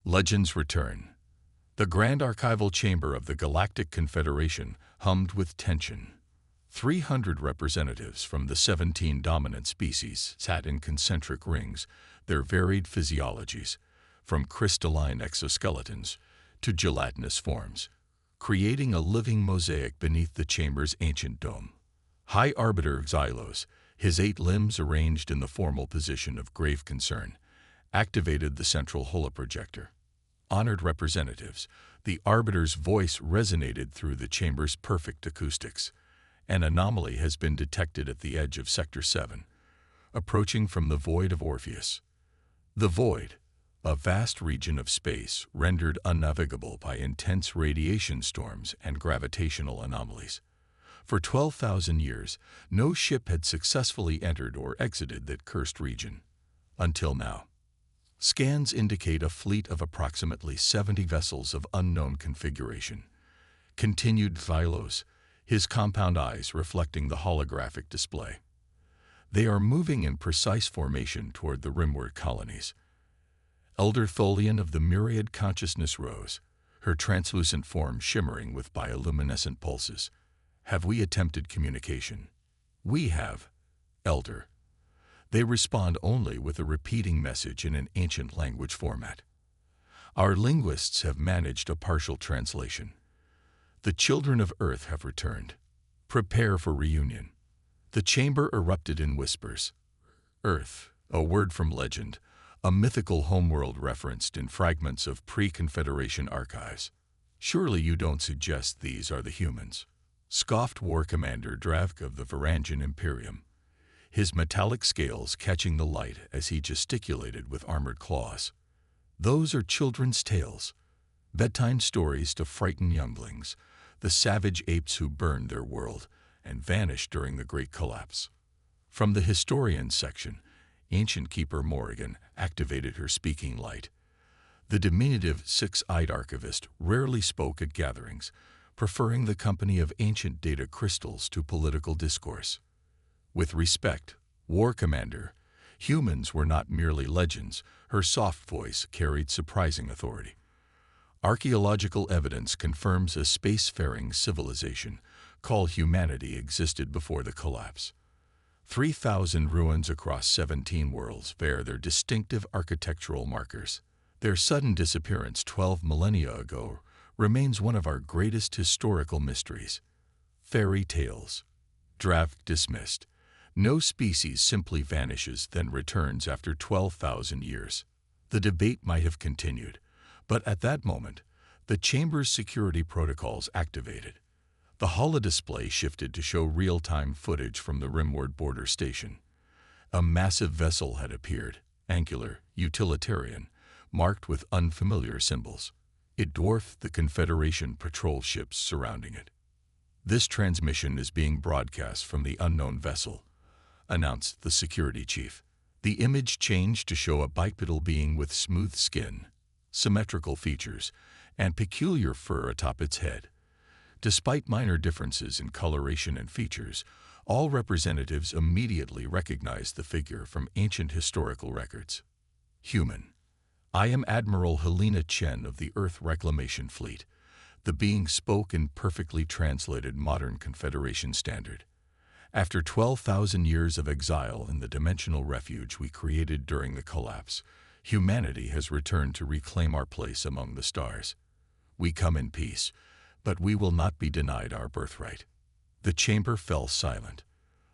Legends return. The Grand Archival Chamber of the Galactic Confederation hummed with tension. 300 representatives from the 17 dominant species sat in concentric rings, their varied physiologies, from crystalline exoskeletons to gelatinous forms, creating a living mosaic beneath the chamber's ancient dome. High Arbiter Xylos, his 8 limbs arranged in the formal position of grave concern, activated the central holoprojector. Honored representatives, the Arbiter's voice resonated through the chamber's perfect acoustics. An anomaly has been detected at the edge of Sector 7, approaching from the Void of Orpheus. The Void, a vast region of space rendered unnavigable by intense radiation storms and gravitational anomalies. For 12,000 years, no ship had successfully entered or exited that cursed region. Until now. Scans indicate a fleet of approximately 70 vessels of unknown configuration. Continued Xylos, his compound eyes reflecting the holographic display. They are moving in precise formation toward the rimward colonies. Elder Tholian of the Myriad Consciousness rose, her translucent form shimmering with bioluminescent pulses. Have we attempted communication? We have, Elder. They respond only with a repeating message in an ancient language format. Our linguists have managed a partial translation. The children of Earth have returned. Prepare for reunion. The chamber erupted in whispers. Earth, a word from legend, a mythical homeworld referenced in fragments of pre-Confederation archives. Surely you don't suggest these are the humans? Scoffed War Commander Dravk of the Varangian Imperium, his metallic scales catching the light as he gesticulated with armored claws. Those are children's tales, bedtime stories to frighten younglings, the savage apes who burned their world and vanished during the Great Collapse. From the historian section, ancient keeper Morrigan activated her speaking light. The diminutive six-eyed archivist rarely spoke at gatherings, preferring the company of ancient data crystals to political discourse. With respect, War Commander, humans were not merely legends, her soft voice carried surprising authority. Archaeological evidence confirms a spacefaring civilization called humanity existed before the collapse. 3,000 ruins across 17 worlds bear their distinctive architectural markers. Their sudden disappearance 12 millennia ago remains one of our greatest historical mysteries. Fairy tales. Dravk dismissed. No species simply vanishes then returns after 12,000 years. The debate might have continued, but at that moment, the chamber's security protocols activated. The holodisplay shifted to show real-time footage from the rimward border station. A massive vessel had appeared, angular, utilitarian, marked with unfamiliar symbols. It dwarfed the Confederation patrol ships surrounding it. This transmission is being broadcast from the unknown vessel, announced the security chief. The image changed to show a bipedal being with smooth skin, symmetrical features, and peculiar fur atop its head. Despite minor differences in coloration and features, all representatives immediately recognized the figure from ancient historical records. Human. I am Admiral Helena Chen of the Earth Reclamation Fleet. The being spoke in perfectly translated modern Confederation standard. After 12,000 years of exile in the dimensional refuge we created during the collapse, humanity has returned to reclaim our place among the stars. We come in peace, but we will not be denied our birthright. The chamber fell silent.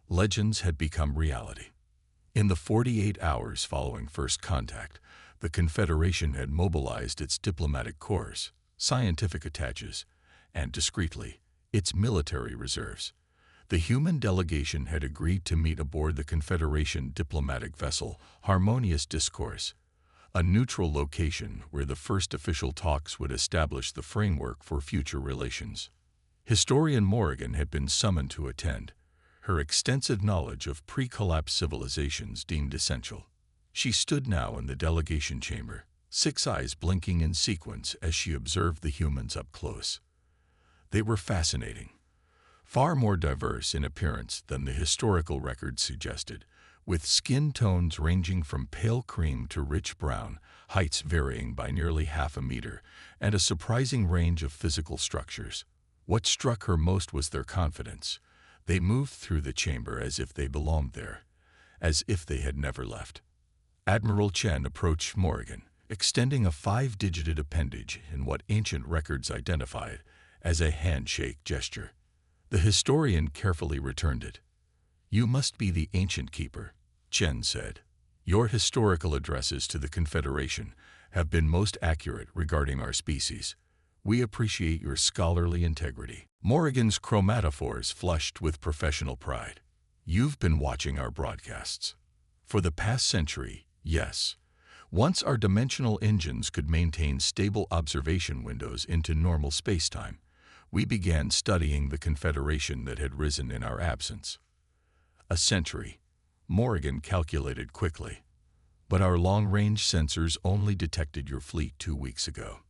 Legends had become reality. In the 48 hours following first contact, the Confederation had mobilized its diplomatic corps, scientific attaches, and discreetly, its military reserves. The human delegation had agreed to meet aboard the Confederation diplomatic vessel Harmonious Discourse, a neutral location where the first official talks would establish the framework for future relations. Historian Morrigan had been summoned to attend, her extensive knowledge of pre-collapse civilizations deemed essential. She stood now in the delegation chamber, 6 eyes blinking in sequence as she observed the humans up close. They were fascinating. Far more diverse in appearance than the historical records suggested, with skin tones ranging from pale cream to rich brown, heights varying by nearly half a meter, and a surprising range of physical structures. What struck her most was their confidence. They moved through the chamber as if they belonged there, as if they had never left. Admiral Chen approached Morrigan, extending a 5-digited appendage in what ancient records identified as a handshake gesture. The historian carefully returned it. "You must be the ancient keeper," Chen said. "Your historical addresses to the Confederation have been most accurate regarding our species. We appreciate your scholarly integrity." Morrigan's chromatophores flushed with professional pride. "You've been watching our broadcasts. For the past century, yes. Once our dimensional engines could maintain stable observation windows into normal spacetime, we began studying the Confederation that had risen in our absence. A century," Morrigan calculated quickly. "But our long-range sensors only detected your fleet 2 weeks ago."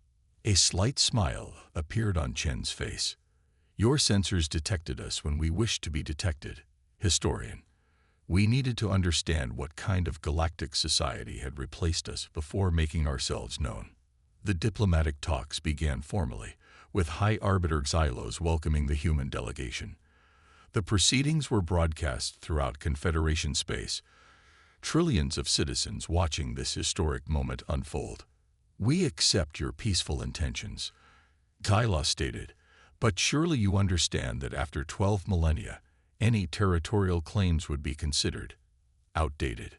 A slight smile appeared on Chen's face. "Your sensors detected us when we wished to be detected, historian. We needed to understand what kind of galactic society had replaced us before making ourselves known." The diplomatic talks began formally, with High Arbiter Xylos welcoming the human delegation. The proceedings were broadcast throughout Confederation space, trillions of citizens watching this historic moment unfold. "We accept your peaceful intentions," Xylos stated, "but surely you understand that after 12 millennia, any territorial claims would be considered outdated.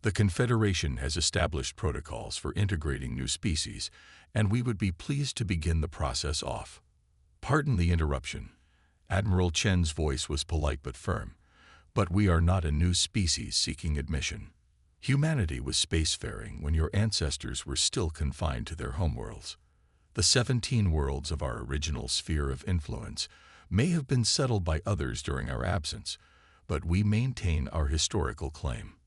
The Confederation has established protocols for integrating new species, and we would be pleased to begin the process off." "Pardon the interruption." Admiral Chen's voice was polite but firm, "but we are not a new species seeking admission. Humanity was spacefaring when your ancestors were still confined to their homeworlds. The 17 worlds of our original sphere of influence may have been settled by others during our absence, but we maintain our historical claim."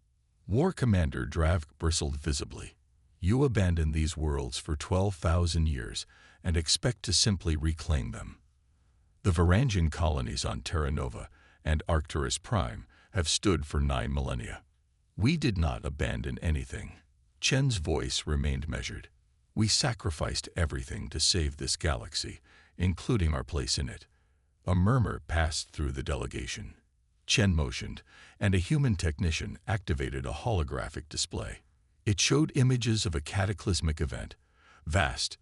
War Commander Dravk bristled visibly. "You abandoned these worlds for 12,000 years and expect to simply reclaim them. The Varangian colonies on Terra Nova and Arcturus Prime have stood for 9 millennia. We did not abandon anything." Chen's voice remained measured. "We sacrificed everything to save this galaxy, including our place in it." A murmur passed through the delegation. Chen motioned, and a human technician activated a holographic display. It showed images of a cataclysmic event, vast,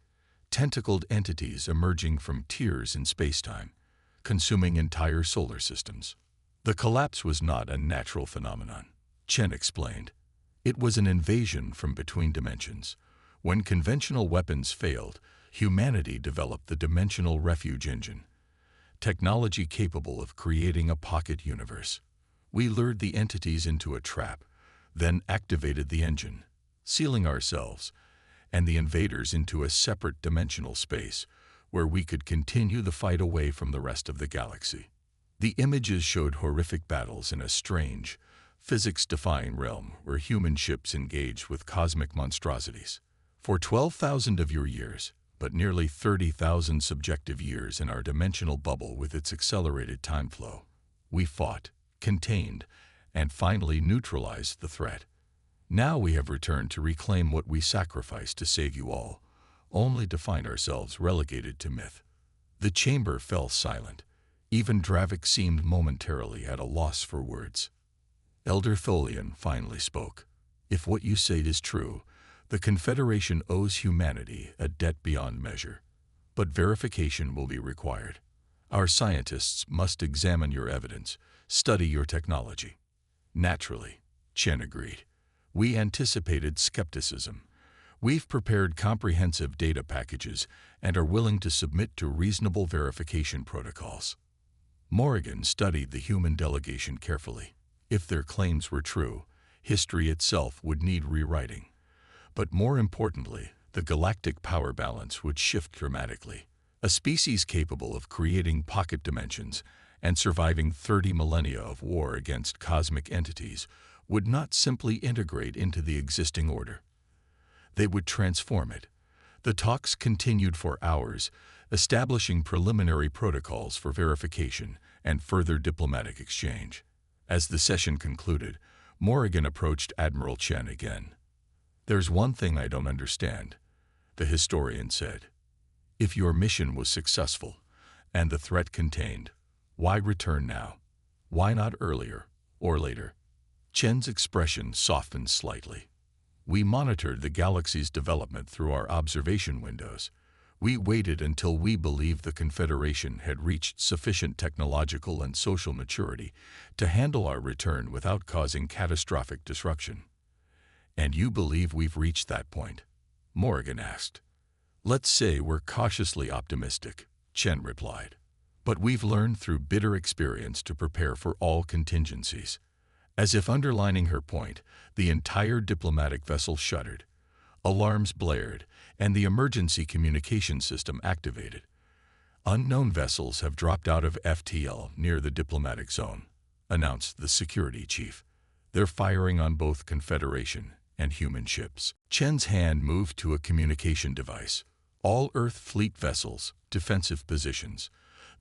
tentacled entities emerging from tiers in spacetime, consuming entire solar systems. "The collapse was not a natural phenomenon," Chen explained. "It was an invasion from between dimensions. When conventional weapons failed, humanity developed the dimensional refuge engine, technology capable of creating a pocket universe. We lured the entities into a trap, then activated the engine, sealing ourselves and the invaders into a separate dimensional space where we could continue the fight away from the rest of the galaxy." The images showed horrific battles in a strange, physics-defying realm where human ships engaged with cosmic monstrosities. "For 12,000 of your years, but nearly 30,000 subjective years in our dimensional bubble with its accelerated time flow, we fought, contained, and finally neutralized the threat. Now we have returned to reclaim what we sacrificed to save you all, only to find ourselves relegated to myth." The chamber fell silent. Even Dravik seemed momentarily at a loss for words. Elder Tholian finally spoke. "If what you say is true, the Confederation owes humanity a debt beyond measure. But verification will be required. Our scientists must examine your evidence, study your technology." "Naturally," Chen agreed. "We anticipated skepticism. We've prepared comprehensive data packages and are willing to submit to reasonable verification protocols." Morrigan studied the human delegation carefully. If their claims were true, history itself would need rewriting. But more importantly, the galactic power balance would shift dramatically. A species capable of creating pocket dimensions and surviving 30 millennia of war against cosmic entities would not simply integrate into the existing order. They would transform it. The talks continued for hours, establishing preliminary protocols for verification and further diplomatic exchange. As the session concluded, Morrigan approached Admiral Chen again. "There's one thing I don't understand," the historian said. "If your mission was successful and the threat contained, why return now? Why not earlier or later?" Chen's expression softened slightly. "We monitored the galaxy's development through our observation windows. We waited until we believed the Confederation had reached sufficient technological and social maturity to handle our return without causing catastrophic disruption." "And you believe we've reached that point?" Morrigan asked. "Let's say we're cautiously optimistic," Chen replied. "But we've learned through bitter experience to prepare for all contingencies." As if underlining her point, the entire diplomatic vessel shuddered. Alarms blared, and the emergency communication system activated. "Unknown vessels have dropped out of FTL near the diplomatic zone," announced the security chief. "They're firing on both Confederation and human ships." Chen's hand moved to a communication device. "All Earth fleet vessels, defensive positions.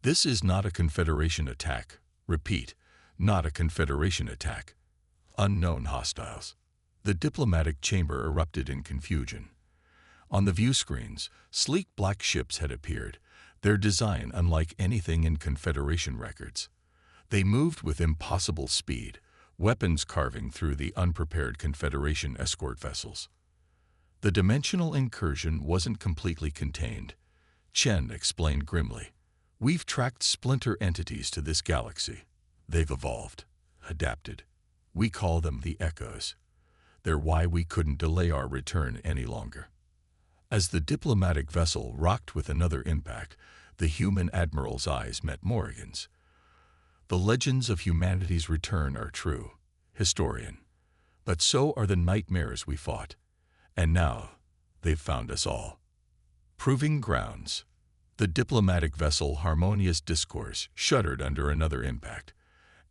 This is not a Confederation attack. Repeat, not a Confederation attack. Unknown hostiles." The diplomatic chamber erupted in confusion. On the view screens, sleek black ships had appeared, their design unlike anything in Confederation records. They moved with impossible speed, weapons carving through the unprepared Confederation escort vessels. The dimensional incursion wasn't completely contained, Chen explained grimly. "We've tracked splinter entities to this galaxy. They've evolved, adapted. We call them the Echoes. They're why we couldn't delay our return any longer." As the diplomatic vessel rocked with another impact, the human admiral's eyes met Morrigan's. "The legends of humanity's return are true, historian. But so are the nightmares we fought. And now, they've found us all." Proving grounds. The diplomatic vessel Harmonious Discourse shuddered under another impact.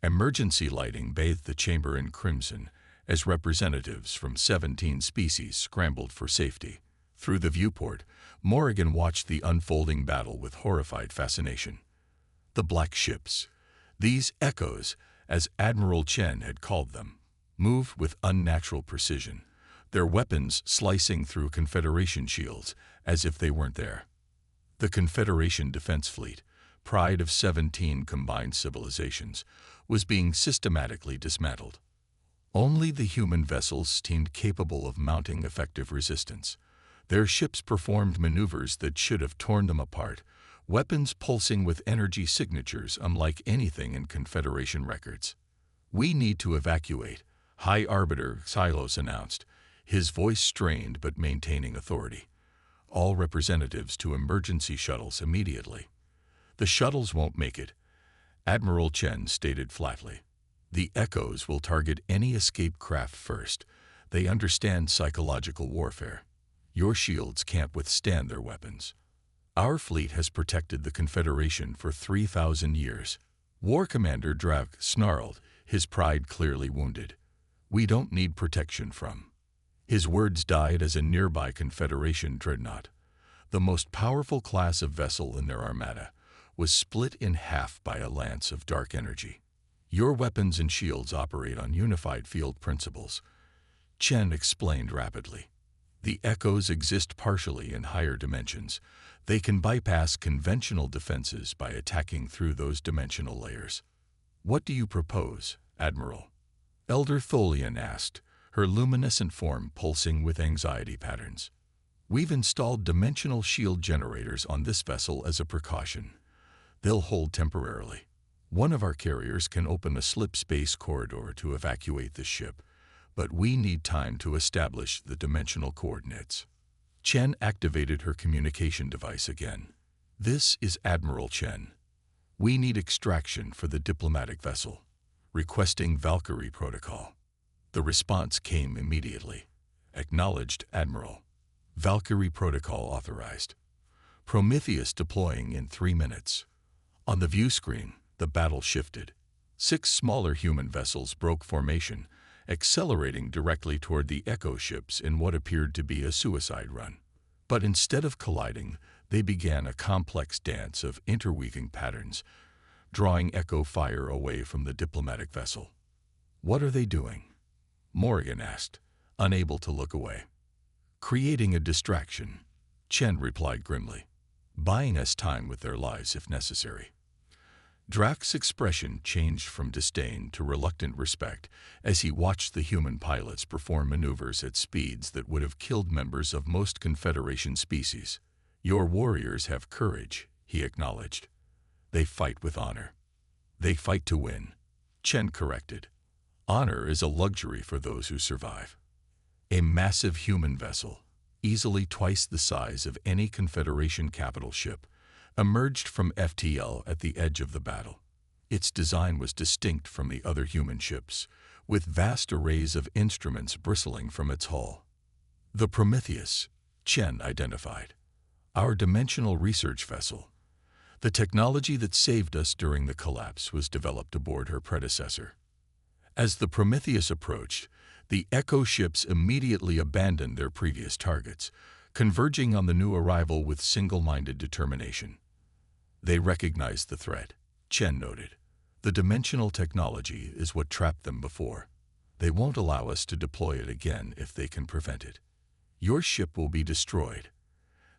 Emergency lighting bathed the chamber in crimson as representatives from 17 species scrambled for safety. Through the viewport, Morrigan watched the unfolding battle with horrified fascination. The black ships, these Echoes, as Admiral Chen had called them, moved with unnatural precision, their weapons slicing through Confederation shields as if they weren't there. The Confederation Defense Fleet, pride of 17 combined civilizations, was being systematically dismantled. Only the human vessels seemed capable of mounting effective resistance. Their ships performed maneuvers that should have torn them apart, weapons pulsing with energy signatures unlike anything in Confederation records. "We need to evacuate," High Arbiter Silos announced, his voice strained but maintaining authority. "All representatives to emergency shuttles immediately." "The shuttles won't make it," Admiral Chen stated flatly. "The Echoes will target any escape craft first. They understand psychological warfare. Your shields can't withstand their weapons. Our fleet has protected the Confederation for 3,000 years." War Commander Drav snarled, his pride clearly wounded. "We don't need protection from." His words died as a nearby Confederation dreadnought, the most powerful class of vessel in their armada, was split in half by a lance of dark energy. "Your weapons and shields operate on unified field principles," Chen explained rapidly. "The Echoes exist partially in higher dimensions. They can bypass conventional defenses by attacking through those dimensional layers." "What do you propose, Admiral?" Elder Tholian asked, her luminescent form pulsing with anxiety patterns. "We've installed dimensional shield generators on this vessel as a precaution. They'll hold temporarily. One of our carriers can open a slip space corridor to evacuate the ship, but we need time to establish the dimensional coordinates." Chen activated her communication device again. "This is Admiral Chen. We need extraction for the diplomatic vessel. Requesting Valkyrie protocol." The response came immediately. "Acknowledged, Admiral. Valkyrie protocol authorized. Prometheus deploying in 3 minutes." On the view screen, the battle shifted. 6 smaller human vessels broke formation, accelerating directly toward the Echo ships in what appeared to be a suicide run. But instead of colliding, they began a complex dance of interweaving patterns, drawing Echo fire away from the diplomatic vessel. "What are they doing?" Morgan asked, unable to look away. Creating a distraction, Chen replied grimly. Buying us time with their lives if necessary. Drax's expression changed from disdain to reluctant respect as he watched the human pilots perform maneuvers at speeds that would have killed members of most Confederation species. Your warriors have courage, he acknowledged. They fight with honor. They fight to win, Chen corrected. Honor is a luxury for those who survive. A massive human vessel, easily twice the size of any Confederation capital ship, emerged from FTL at the edge of the battle. Its design was distinct from the other human ships, with vast arrays of instruments bristling from its hull. The Prometheus, Chen identified. Our dimensional research vessel. The technology that saved us during the collapse was developed aboard her predecessor. As the Prometheus approached, the Echo ships immediately abandoned their previous targets, converging on the new arrival with single-minded determination. They recognized the threat, Chen noted. The dimensional technology is what trapped them before. They won't allow us to deploy it again if they can prevent it. Your ship will be destroyed.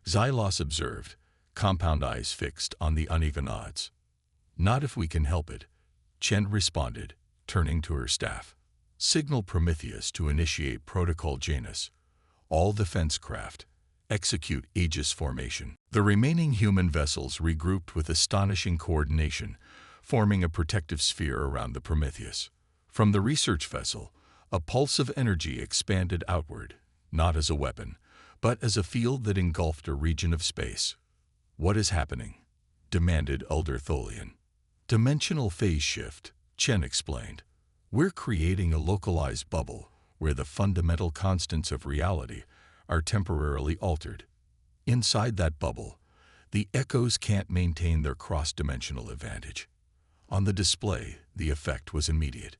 Xylos observed, compound eyes fixed on the uneven odds. Not if we can help it, Chen responded, turning to her staff. Signal Prometheus to initiate Protocol Janus. All defense craft. Execute Aegis formation. The remaining human vessels regrouped with astonishing coordination, forming a protective sphere around the Prometheus. From the research vessel, a pulse of energy expanded outward, not as a weapon, but as a field that engulfed a region of space. What is happening? Demanded Elder Tholian. Dimensional phase shift, Chen explained. We're creating a localized bubble where the fundamental constants of reality are temporarily altered. Inside that bubble, the echoes can't maintain their cross-dimensional advantage. On the display, the effect was immediate.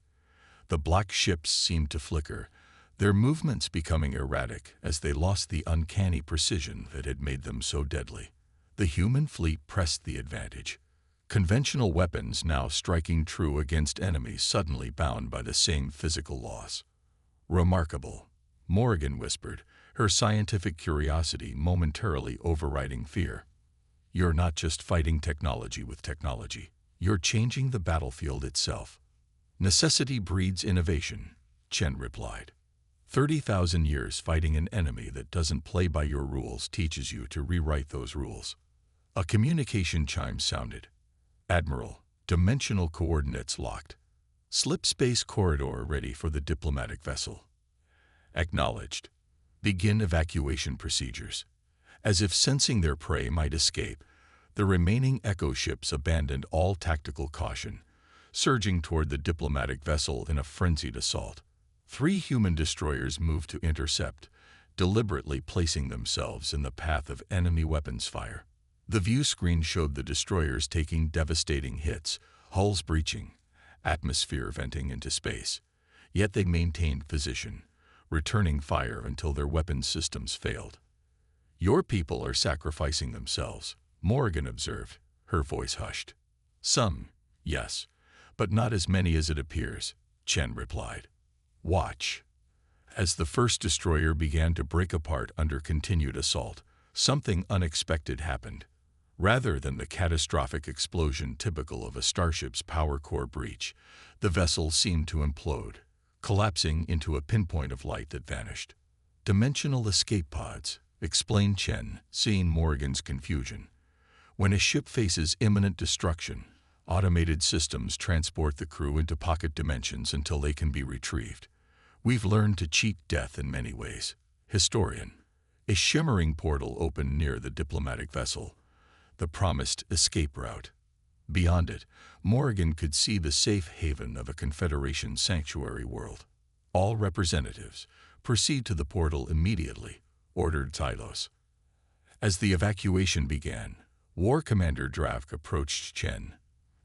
The black ships seemed to flicker, their movements becoming erratic as they lost the uncanny precision that had made them so deadly. The human fleet pressed the advantage. Conventional weapons now striking true against enemies suddenly bound by the same physical laws. Remarkable, Morgan whispered, her scientific curiosity momentarily overriding fear. You're not just fighting technology with technology. You're changing the battlefield itself. Necessity breeds innovation, Chen replied. 30,000 years fighting an enemy that doesn't play by your rules teaches you to rewrite those rules. A communication chime sounded. Admiral, dimensional coordinates locked. Slip space corridor ready for the diplomatic vessel. Acknowledged. Begin evacuation procedures. As if sensing their prey might escape, the remaining Echo ships abandoned all tactical caution, surging toward the diplomatic vessel in a frenzied assault. 3 human destroyers moved to intercept, deliberately placing themselves in the path of enemy weapons fire. The view screen showed the destroyers taking devastating hits, hulls breaching, atmosphere venting into space. Yet they maintained position, returning fire until their weapons systems failed. Your people are sacrificing themselves, Morgan observed, her voice hushed. Some, yes, but not as many as it appears, Chen replied. Watch. As the first destroyer began to break apart under continued assault, something unexpected happened. Rather than the catastrophic explosion typical of a starship's power core breach, the vessel seemed to implode, collapsing into a pinpoint of light that vanished. Dimensional escape pods, explained Chen, seeing Morgan's confusion. When a ship faces imminent destruction, automated systems transport the crew into pocket dimensions until they can be retrieved. We've learned to cheat death in many ways. Historian. A shimmering portal opened near the diplomatic vessel, the promised escape route. Beyond it, Morgan could see the safe haven of a Confederation sanctuary world. All representatives, proceed to the portal immediately, ordered Xylos. As the evacuation began, War Commander Dravk approached Chen.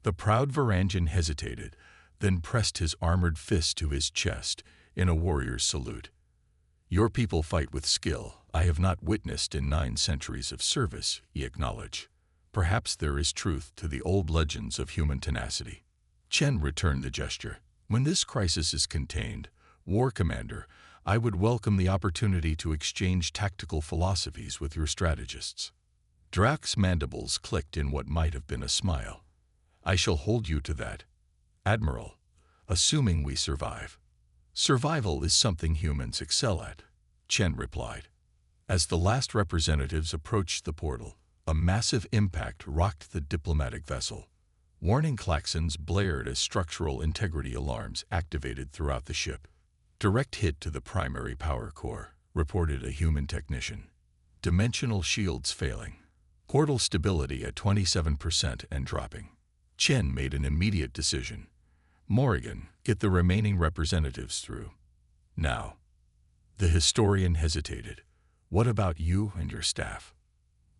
The proud Varangian hesitated, then pressed his armored fist to his chest in a warrior's salute. Your people fight with skill I have not witnessed in 9 centuries of service, he acknowledged. Perhaps there is truth to the old legends of human tenacity. Chen returned the gesture. When this crisis is contained, War Commander, I would welcome the opportunity to exchange tactical philosophies with your strategists. Drax's mandibles clicked in what might have been a smile. I shall hold you to that, Admiral, assuming we survive. Survival is something humans excel at, Chen replied. As the last representatives approached the portal, a massive impact rocked the diplomatic vessel. Warning klaxons blared as structural integrity alarms activated throughout the ship. Direct hit to the primary power core, reported a human technician. Dimensional shields failing. Portal stability at 27% and dropping. Chen made an immediate decision. Morrigan, get the remaining representatives through. Now. The historian hesitated. What about you and your staff?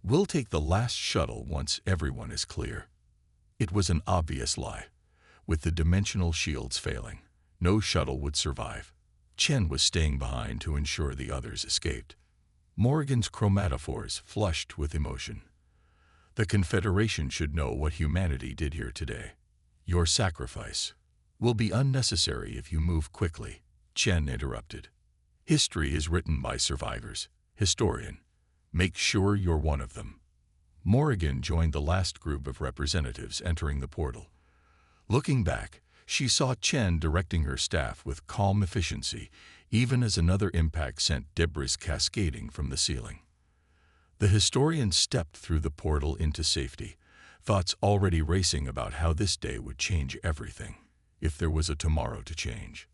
We'll take the last shuttle once everyone is clear. It was an obvious lie. With the dimensional shields failing, no shuttle would survive. Chen was staying behind to ensure the others escaped. Morrigan's chromatophores flushed with emotion. The Confederation should know what humanity did here today. Your sacrifice will be unnecessary if you move quickly, Chen interrupted. History is written by survivors. Historian, make sure you're one of them. Morrigan joined the last group of representatives entering the portal. Looking back, she saw Chen directing her staff with calm efficiency, even as another impact sent debris cascading from the ceiling. The historian stepped through the portal into safety, thoughts already racing about how this day would change everything, if there was a tomorrow to change.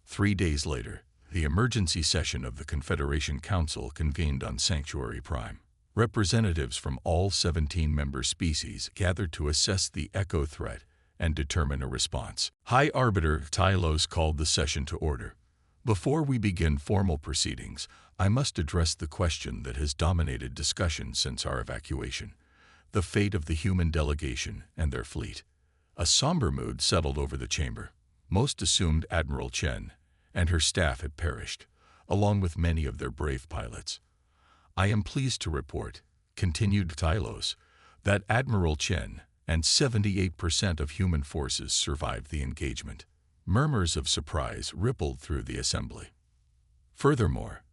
3 days later, the emergency session of the Confederation Council convened on Sanctuary Prime. Representatives from all 17 member species gathered to assess the Echo threat and determine a response. High Arbiter Tylos called the session to order. Before we begin formal proceedings, I must address the question that has dominated discussion since our evacuation: the fate of the human delegation and their fleet. A somber mood settled over the chamber. Most assumed Admiral Chen and her staff had perished, along with many of their brave pilots. I am pleased to report, continued Tylos, that Admiral Chen and 78% of human forces survived the engagement. Murmurs of surprise rippled through the assembly. Furthermore,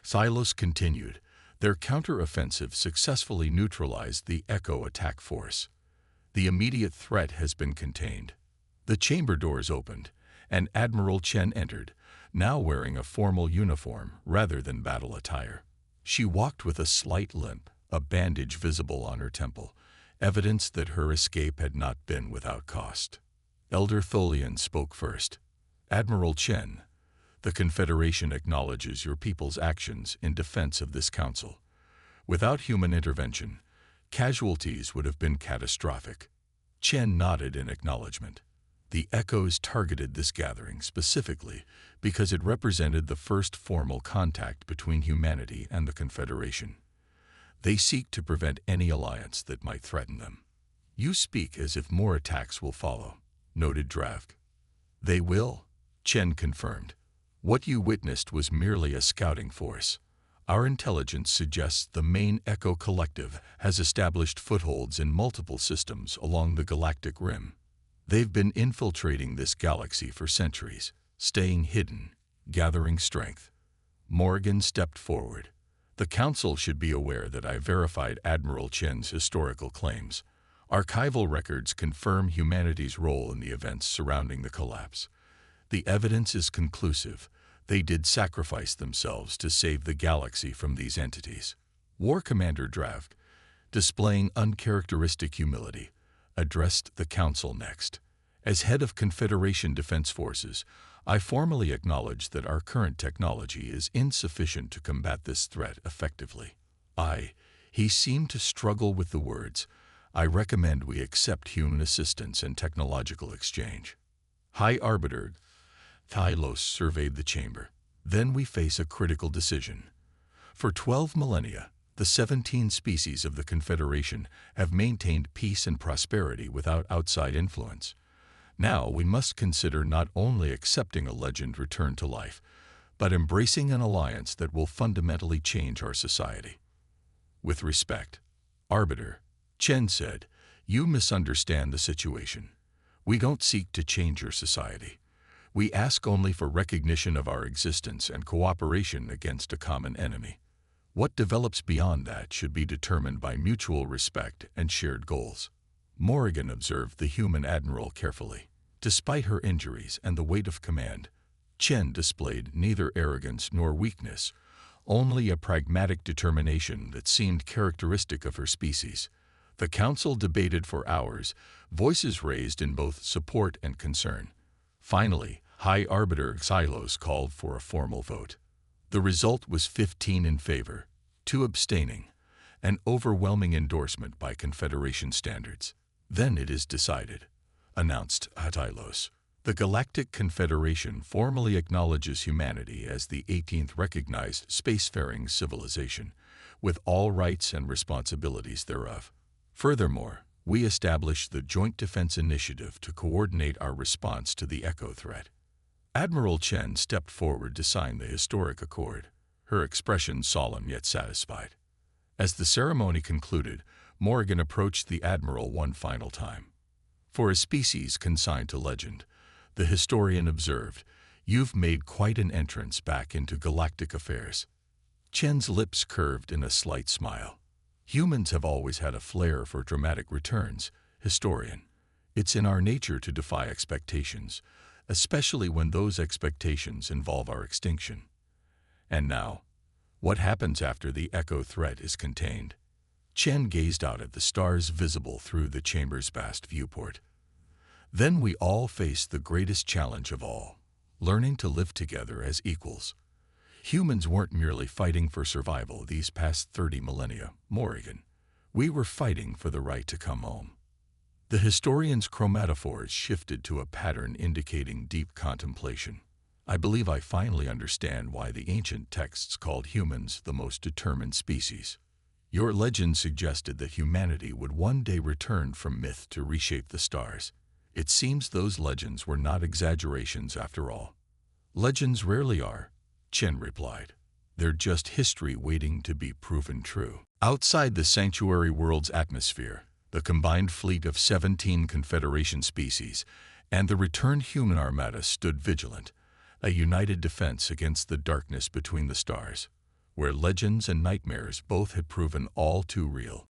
Tylos continued, their counter-offensive successfully neutralized the Echo attack force. The immediate threat has been contained. The chamber doors opened, and Admiral Chen entered, now wearing a formal uniform rather than battle attire. She walked with a slight limp, a bandage visible on her temple, evidence that her escape had not been without cost. Elder Tholian spoke first. Admiral Chen, the Confederation acknowledges your people's actions in defense of this council. Without human intervention, casualties would have been catastrophic. Chen nodded in acknowledgement. The Echoes targeted this gathering specifically because it represented the first formal contact between humanity and the Confederation. They seek to prevent any alliance that might threaten them. You speak as if more attacks will follow, noted Dravk. They will, Chen confirmed. What you witnessed was merely a scouting force. Our intelligence suggests the main Echo Collective has established footholds in multiple systems along the galactic rim. They've been infiltrating this galaxy for centuries, staying hidden, gathering strength. Morrigan stepped forward. The Council should be aware that I verified Admiral Chen's historical claims. Archival records confirm humanity's role in the events surrounding the collapse. The evidence is conclusive. They did sacrifice themselves to save the galaxy from these entities. War Commander Dravk, displaying uncharacteristic humility, addressed the Council next. As head of Confederation Defense Forces, I formally acknowledge that our current technology is insufficient to combat this threat effectively. He seemed to struggle with the words. I recommend we accept human assistance and technological exchange. High Arbiter Tylos surveyed the chamber. Then we face a critical decision. For 12 millennia, the 17 species of the Confederation have maintained peace and prosperity without outside influence. Now we must consider not only accepting a legend returned to life, but embracing an alliance that will fundamentally change our society. With respect, Arbiter, Chen said, you misunderstand the situation. We don't seek to change your society. We ask only for recognition of our existence and cooperation against a common enemy. What develops beyond that should be determined by mutual respect and shared goals." Morrigan observed the human admiral carefully. Despite her injuries and the weight of command, Chen displayed neither arrogance nor weakness, only a pragmatic determination that seemed characteristic of her species. The council debated for hours, voices raised in both support and concern. Finally, High Arbiter Xylos called for a formal vote. The result was 15 in favor, 2 abstaining, an overwhelming endorsement by Confederation standards. "Then it is decided," announced Xylos. "The Galactic Confederation formally acknowledges humanity as the 18th recognized spacefaring civilization, with all rights and responsibilities thereof. Furthermore, we establish the Joint Defense Initiative to coordinate our response to the Echo threat." Admiral Chen stepped forward to sign the historic accord, her expression solemn yet satisfied. As the ceremony concluded, Morrigan approached the Admiral one final time. "For a species consigned to legend," the historian observed, "you've made quite an entrance back into galactic affairs." Chen's lips curved in a slight smile. "Humans have always had a flair for dramatic returns, historian. It's in our nature to defy expectations, especially when those expectations involve our extinction. And now, what happens after the Echo threat is contained?" Chen gazed out at the stars visible through the chamber's vast viewport. "Then we all face the greatest challenge of all, learning to live together as equals. Humans weren't merely fighting for survival these past 30 millennia, Morrigan. We were fighting for the right to come home." The historian's chromatophores shifted to a pattern indicating deep contemplation. "I believe I finally understand why the ancient texts called humans the most determined species. Your legend suggested that humanity would one day return from myth to reshape the stars. It seems those legends were not exaggerations after all." "Legends rarely are," Chen replied. "They're just history waiting to be proven true." Outside the sanctuary world's atmosphere, the combined fleet of 17 Confederation species and the returned human armada stood vigilant, a united defense against the darkness between the stars, where legends and nightmares both had proven all too real.